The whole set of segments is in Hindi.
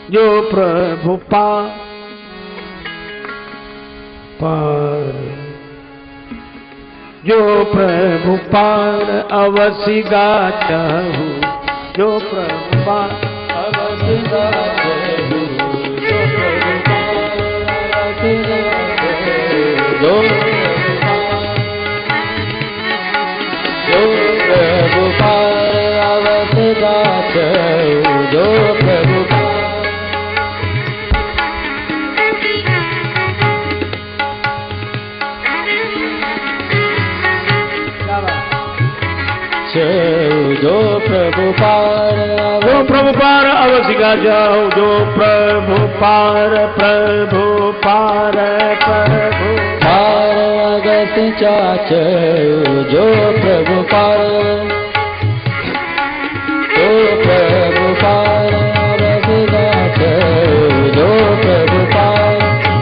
जो प्रभु पार जो प्रभु पार अवसि गाचहु, जो प्रभु पार अवसि गाचहु, जो प्रभु पार अवसि गाचहु, जो प्रभु पार अवसि गाचहु, जो प्रभु जो प्रभु पार अवसि गाचहु, जो प्रभु पार प्रभु पार अगसि गाचहु, जो प्रभु पार अवसि गाचहु, जो प्रभु पार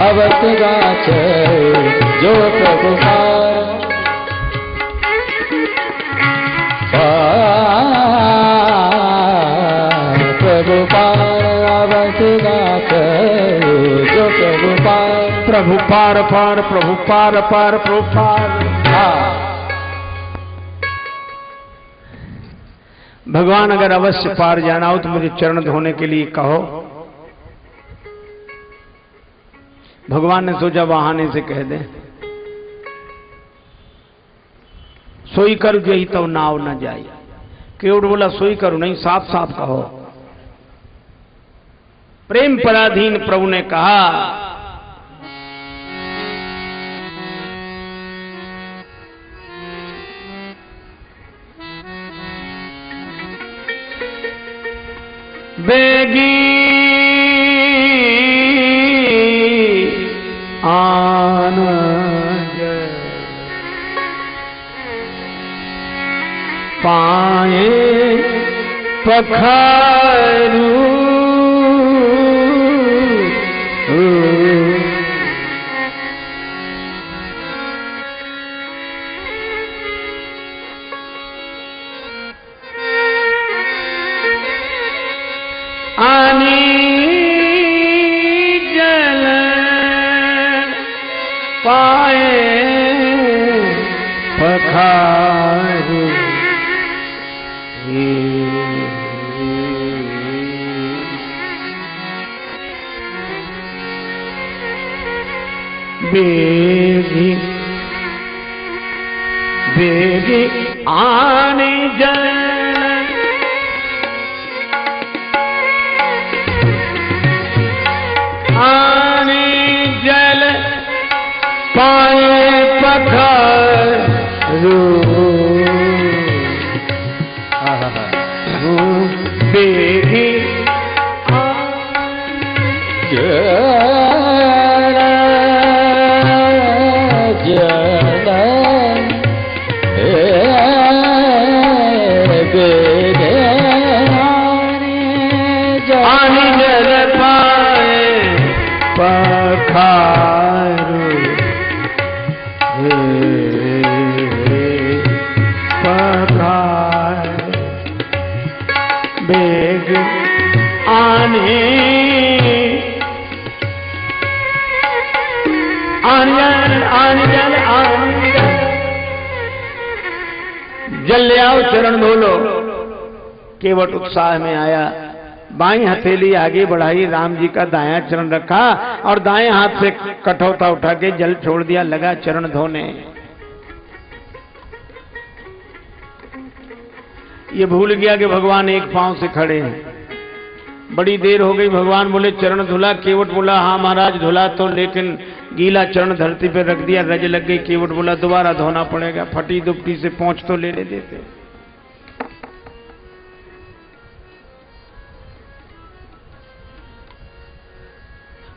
अवसि गाचहु, जो प्रभु पार प्रभु पार अवसि गाचहु, जो प्रभु पार प्रभु पार प्रभु पार प्रभु पार। भगवान अगर अवश्य पार जाना हो तो मुझे चरण धोने के लिए कहो। भगवान ने सोचा बहाने से कह दे, सोई कर गई तो नाव न जाई। केवट बोला सोई करूं नहीं, साफ साफ कहो। प्रेम पराधीन प्रभु ने कहा, बेगी आनंद पाए पखारू, आनी जल पाए पखारू, बेगी बेगी आने जल आने जल पाए पखारू, बेगी आनी जल पाए पखारू, पखार बेग आने जल ले आओ, चरण धो लो। केवट उत्साह में आया, बाईं हथेली आगे बढ़ाई, राम जी का दायां चरण रखा और दाएं हाथ से कठौता उठा के जल छोड़ दिया, लगा चरण धोने। ये भूल गया कि भगवान एक पांव से खड़े हैं। बड़ी देर हो गई, भगवान बोले चरण धुला। केवट बोला हाँ महाराज धुला तो, लेकिन गीला चरण धरती पे रख दिया, रज लग गई। केवट बोला दोबारा धोना पड़ेगा, फटी दुपटी से पोंछ तो ले देते।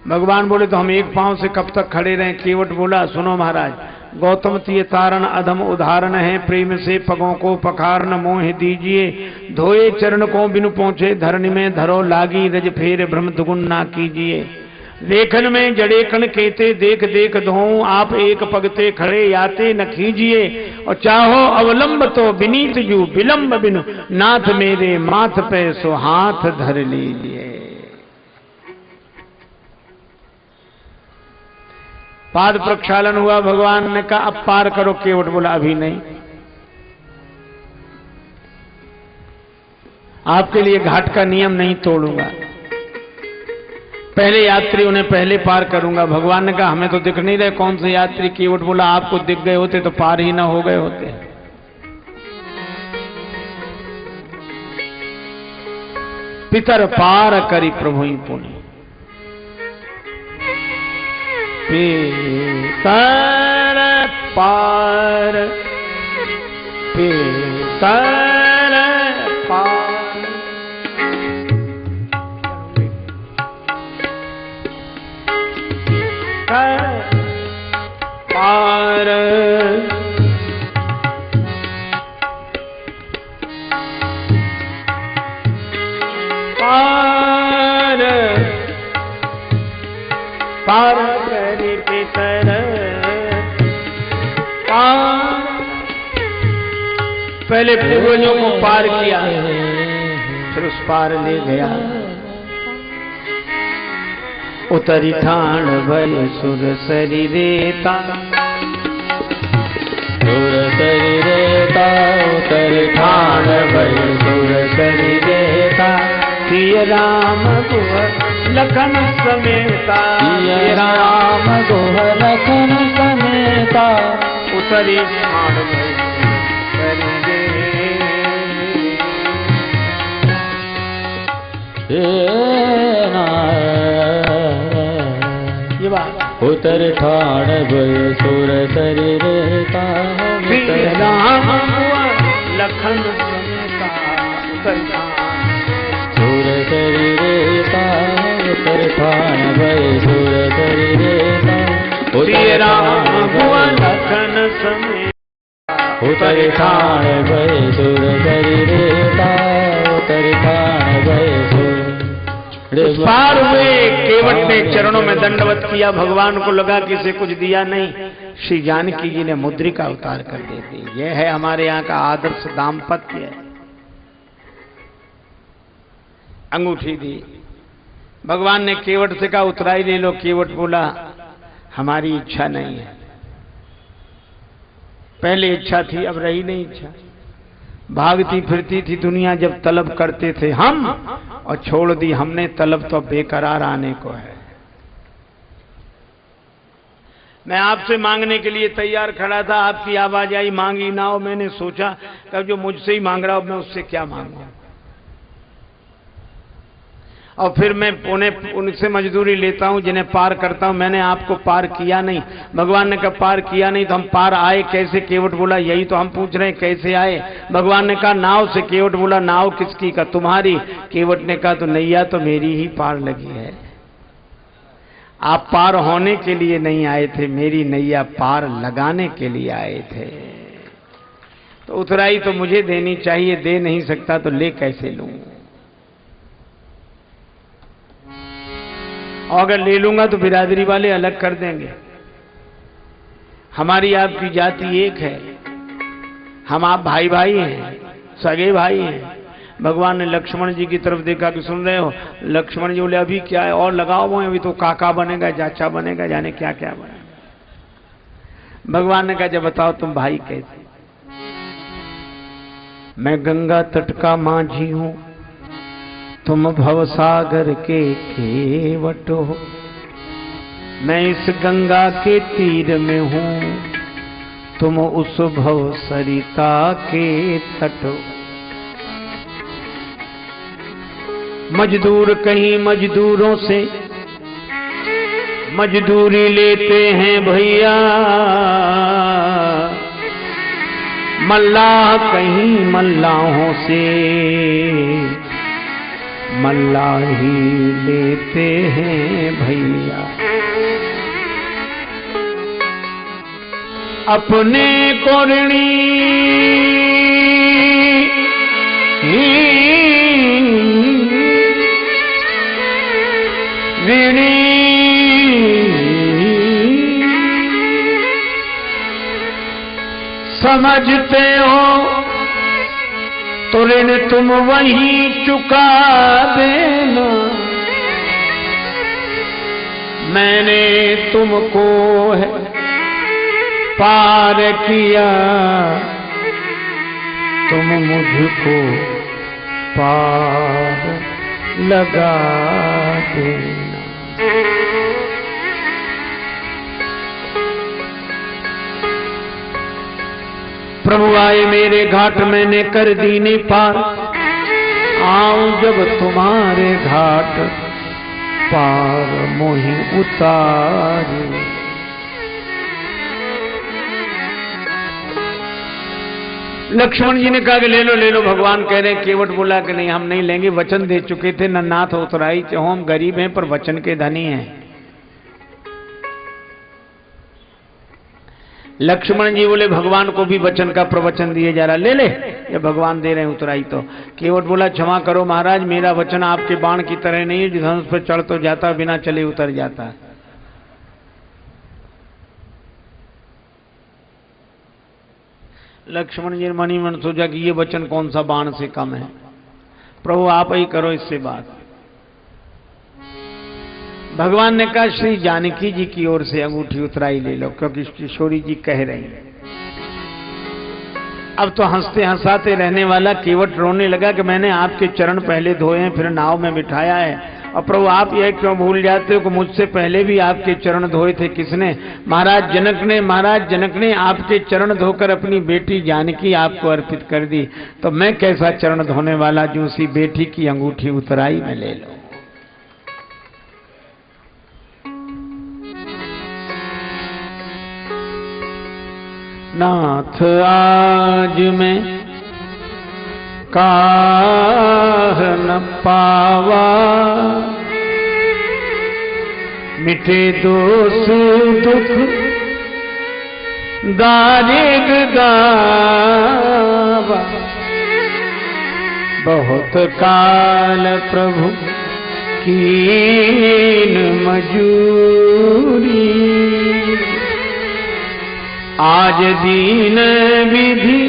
भगवान बोले तो हम एक पांव से कब तक खड़े रहें। केवट बोला सुनो महाराज, गौतम तिये तारण अधम उदाहरण है, प्रेम से पगों को पखार न मोह दीजिए, धोए चरण को बिनु पहुंचे धरणी में धरो लागी, रज फेर भ्रम दुगुन ना कीजिए। लेखन में जड़े कण केते देख देख धोऊं, आप एक पगते खड़े याते न कीजिए, और चाहो अवलंब तो विनीत जू विलंब बिनु, नाथ मेरे माथ पे सो हाथ धर लीजिए। पाद प्रक्षालन हुआ, भगवान ने कहा अब पार करो। केवट बोला अभी नहीं, आपके लिए घाट का नियम नहीं तोड़ूंगा, पहले यात्री उन्हें पहले पार करूंगा। भगवान ने कहा हमें तो दिख नहीं रहे कौन से यात्री। केवट बोला आपको दिख गए होते तो पार ही ना हो गए होते। पितर पार करी प्रभु ही पुण्य, पितर पार, पितर पार, पार पार पार करी पितर पार। पहले पूर्वजों को पार किया, फिर उस पार ले गया। उतरी ठाण भय सुर सरी रेता, सुर सरी रेता, उतरी ठाण भय सुर सरी रेता। सिय राम गुह लखन समेता, सिय राम गुह लखन समेता। उतरी ठाण भय सरी रेता, उतर ठाण भय सुर सरी रेता। राम लखन समेता, उतर सुर सरी रेता, उतर ठाण भय सुर सरी रेता। राम लखन समेता, उतर ठाण भय सुर सरी रेता, उतर ठाण भय सुर। उस पार हुए। केवट ने चरणों में दंडवत किया, भगवान को लगा कि इसे कुछ दिया नहीं। श्री जानकी जी ने मुद्रिका अवतार कर दे दी। यह है हमारे यहाँ का आदर्श दाम्पत्य। अंगूठी दी, भगवान ने केवट से कहा उतराई ले लो। केवट बोला हमारी इच्छा नहीं है, पहले इच्छा थी अब रही नहीं इच्छा। भागती फिरती थी दुनिया जब तलब करते थे हम, और छोड़ दी हमने तलब तो बेकरार आने को है। मैं आपसे मांगने के लिए तैयार खड़ा था, आपकी आवाज आई मांगी ना हो। मैंने सोचा कब जो मुझसे ही मांग रहा हो मैं उससे क्या मांगू, और फिर मैं उनसे मजदूरी लेता हूं जिन्हें पार करता हूं। मैंने आपको पार किया नहीं, भगवान ने कहा पार किया नहीं तो हम पार आए कैसे? केवट बोला यही तो हम पूछ रहे हैं कैसे आए? भगवान ने कहा नाव से। केवट बोला नाव किसकी? का तुम्हारी। केवट ने कहा तो नैया तो मेरी ही पार लगी है, आप पार होने के लिए नहीं आए थे, मेरी नैया पार लगाने के लिए आए थे। तो उतराई तो मुझे देनी चाहिए, दे नहीं सकता तो ले कैसे लूं? और अगर ले लूंगा तो बिरादरी वाले अलग कर देंगे। हमारी आपकी जाति एक है, हम आप भाई भाई हैं, सगे भाई हैं। भगवान ने लक्ष्मण जी की तरफ देखा कि सुन रहे हो? लक्ष्मण जी बोले अभी क्या है और लगाओ वो, अभी तो काका बनेगा, चाचा बनेगा, जाने क्या क्या बनेगा। भगवान ने कहा जब बताओ तुम भाई कैसे? मैं गंगा तट का माझी हूं, तुम भवसागर के केवट हो। मैं इस गंगा के तीर में हूं, तुम उस भव सरिता के तट हो। मजदूर कहीं मजदूरों से मजदूरी लेते हैं भैया, मल्लाह कहीं मल्लाहों से मल्लाही लेते हैं भैया। अपने को ऋणी ऋणी समझते हो तो ऋण तुम वहीं चुका देना। मैंने तुमको है पार किया, तुम मुझको पार लगा देना। प्रभु आए मेरे घाट, मैंने कर दीने पार, आऊं जब तुम्हारे घाट पार मोहि उतारे। लक्ष्मण जी ने कहा कि ले लो ले लो। भगवान कह रहे, केवट बोला कि नहीं हम नहीं लेंगे, वचन दे चुके थे, न नाथ उतराई चाहो, हम गरीब हैं पर वचन के धनी हैं। लक्ष्मण जी बोले भगवान को भी वचन का प्रवचन दिए जा रहा, ले ले, ये भगवान दे रहे हैं उतराई तो। केवट बोला क्षमा करो महाराज, मेरा वचन आपके बाण की तरह नहीं है, जिस हंस पर चढ़ तो जाता बिना चले उतर जाता। लक्ष्मण जी ने मनी मन सोचा कि ये वचन कौन सा बाण से कम है, प्रभु आप ही करो इससे बात। भगवान ने कहा श्री जानकी जी की ओर से अंगूठी उतराई ले लो, क्योंकि किशोरी जी कह रही हैं। अब तो हंसते हंसाते रहने वाला केवट रोने लगा कि मैंने आपके चरण पहले धोए हैं, फिर नाव में बिठाया है, और प्रभु आप यह क्यों भूल जाते हो कि मुझसे पहले भी आपके चरण धोए थे किसने? महाराज जनक ने। महाराज जनक ने आपके चरण धोकर अपनी बेटी जानकी आपको अर्पित कर दी, तो मैं कैसा चरण धोने वाला जो उसी बेटी की अंगूठी उतराई में ले लो। नाथ आज मैं काह न पावा, मिटे दोष दुख दारिद दावा, बहुत काल प्रभु कीन मजूरी, आज दीन विधि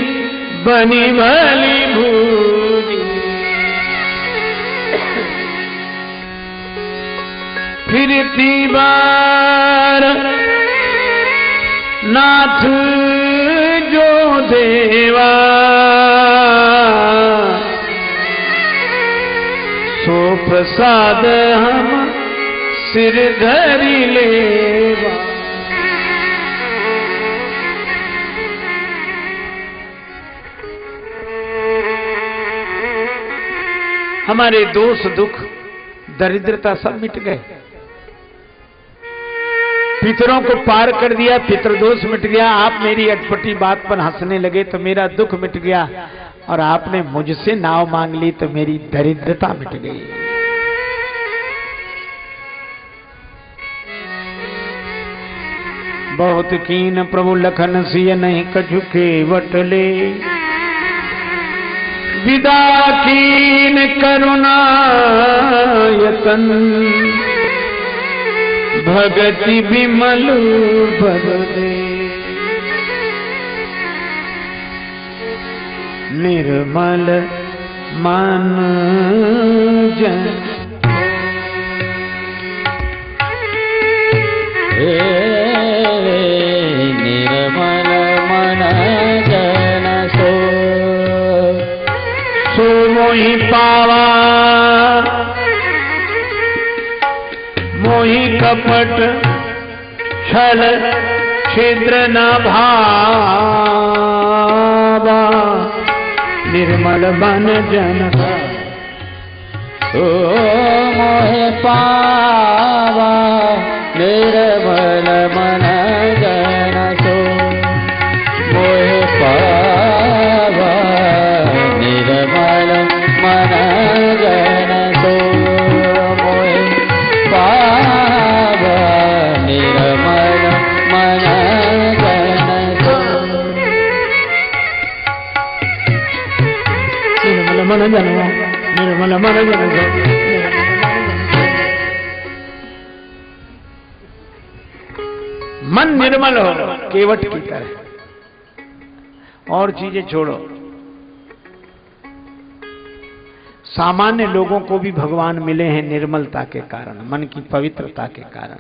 बनी भली भूरी, फिरती बार नाथ जो देवा, सो प्रसाद हम सिर धरी लेवा। हमारे दोष दुख दरिद्रता सब मिट गए, पितरों को पार कर दिया, पितृदोष मिट गया। आप मेरी अटपटी बात पर हंसने लगे तो मेरा दुख मिट गया, और आपने मुझसे नाव मांग ली तो मेरी दरिद्रता मिट गई। बहुत कीन प्रभु लखन सिय नहीं कछु केवट ले, विदा कीन करुणा यतन, भगति विमल भगदे, निर्मल मन जन। निर्मल मन जन सो मोहि पावा, मोहि कपट छल छिद्र न भावा, निर्मल मन जन सो मोहि पावा, निर्मल मन जन सो मोहि पावा, निर्मल मन जन सो मोहि पावा, निर्मल मन जन सो। निर्मल मन जन, निर्मल मन जन सो। मन निर्मल हो केवट की तरह, और चीजें छोड़ो। सामान्य लोगों को भी भगवान मिले हैं निर्मलता के कारण, मन की पवित्रता के कारण।